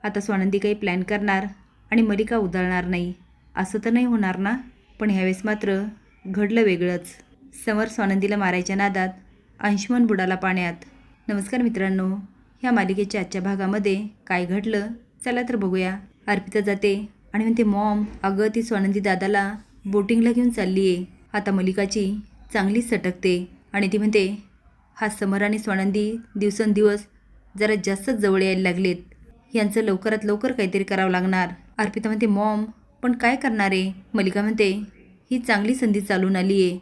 आता स्वानंदी काही प्लॅन करणार आणि मलिका उधळणार नाही असं तर नाही होणार ना। पण ह्यावेळेस मात्र घडलं वेगळंच। समर स्वानंदीला मारायच्या नादात अंशुमन बुडाला पाण्यात। नमस्कार मित्रांनो, ह्या मालिकेच्या आजच्या भागामध्ये काय घडलं चला तर बघूया। अर्पिता जाते आणि म्हणते मॉम अगं ती स्वानंदी दादाला बोटिंगला घेऊन चालली आहे। आता मलिकाची चांगली सटकते आणि ती म्हणते हा समर आणि स्वानंदी दिवसेंदिवस जरा जास्तच जवळ यायला लागलेत, यांचं लवकरात लवकर काहीतरी करावं लागणार। अर्पिता म्हणते मॉम पण काय करणार आहे। मलिका म्हणते ही चांगली संधी चालून आली आहे,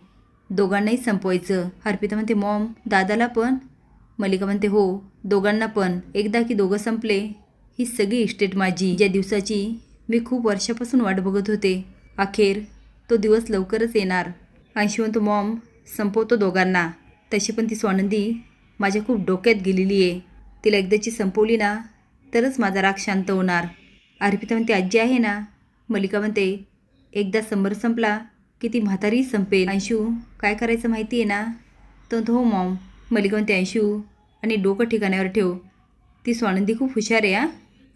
दोघांनाही संपवायचं। अर्पिता म्हणते मॉम दादाला पण। मलिका म्हणते हो दोघांना पण, एकदा की दोघं संपले ही सगळी इस्टेट माझी, ज्या दिवसाची मी खूप वर्षापासून वाट बघत होते, अखेर तो दिवस लवकरच येणार। अंशू म्हणतो मॉम संपवतो दोघांना, तशी पण ती स्वानंदी माझ्या खूप डोक्यात गेलेली आहे, तिला एकदाची संपवली ना तरच माझा राग शांत होणार। अर्पिता म्हणते आजी आहे ना। मलिका म्हणते एकदा समर संपला की ती म्हातारी संपेल। अंशू काय करायचं माहिती आहे ना। तो हो मॉम। मलिका म्हणते अंशू आणि डोकं ठिकाण्यावर ठेव, ती स्वानंदी खूप हुशार आहे।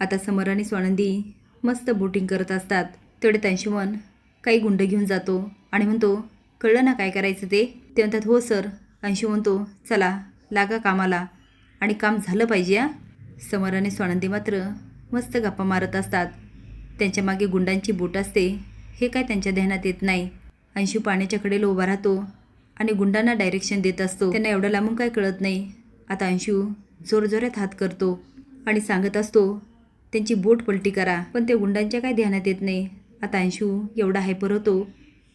आता समर आणि स्वानंदी मस्त बोटिंग करत असतात, तेवढ्यात अंशुमन काही गुंड घेऊन जातो आणि म्हणतो कळलं ना काय करायचं ते म्हणतात हो सर। अंशू म्हणतो चला लागा कामाला आणि काम झालं पाहिजे। समर आणि स्वानंदी मात्र मस्त गप्पा मारत असतात, त्यांच्या मागे गुंडांची बोट असते हे काय त्यांच्या ध्यानात येत नाही। अंशू पाण्याच्या कडेला उभा राहतो आणि गुंडांना डायरेक्शन देत असतो, त्यांना एवढं लांबून काय कळत नाही। आता अंशू जोरजोरात हात करतो आणि सांगत असतो त्यांची बोट पलटी करा, पण ते गुंडांच्या काय ध्यानात येत नाही। आता अंशू एवढा हायपर होतो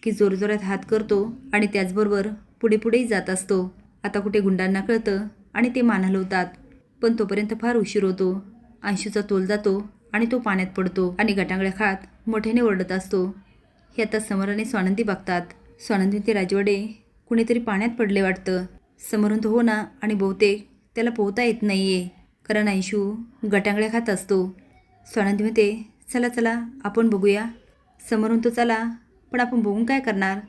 की जोरजोरात हात करतो आणि त्याचबरोबर पुढे पुढेही जात असतो। आता कुठे गुंडांना कळतं आणि ते मान हलवतात, पण तोपर्यंत फार उशीर होतो। अंशूचा तोल जातो आणि तो पाण्यात पडतो आणि गटांगळ्या खात मोठ्याने ओरडत असतो। हे आता समर आणि स्वानंदी बघतात। स्वानंदी ते राजवाडे कुणीतरी पाण्यात पडले वाटतं। समर म्हणतो हो ना, आणि बहुतेक त्याला पोहता येत नाही आहे कारण अंशू गटांगळ्या खात असतो। स्वानंदी म्हणते चला चला आपण बघूया। समर म्हणतो चला पण आपण बघून काय करणार।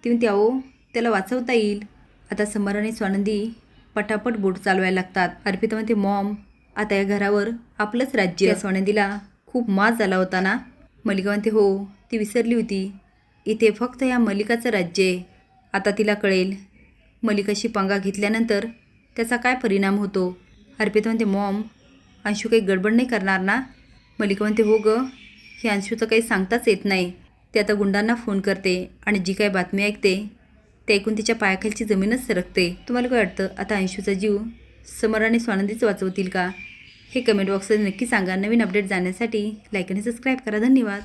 ती म्हणते अहो त्याला वाचवता येईल। आता समर आणि स्वानंदी पटापट बोट चालवायला लागतात। अर्पिता म्हणते मॉम आता या घरावर आपलंच राज्य। स्वानंदीला खूप माज झाला होता ना। मलिका म्हणते हो ती विसरली होती, इथे फक्त या मलिकाचं राज्य आहे, आता तिला कळेल मलिकाशी पंगा घेतल्यानंतर त्याचा काय परिणाम होतो। अर्पिता म्हणते मॉम अंशू काही गडबड नाही करणार ना। मलिका म्हणते हो ग हे अंशूचं काही सांगताच येत नाही, ते आता गुंडांना फोन करते आणि जी काही बातमी ऐकते ते ऐकून तिच्या पायाखालची जमीनच सरकते। तुम्हाला काय वाटतं आता अंशूचा जीव समर आणि स्वानंदीच वाचवतील का? हे कमेंट बॉक्समध्ये नक्की सांगा। नवीन अपडेट जाण्यासाठी लाईक आणि सबस्क्राईब करा। धन्यवाद।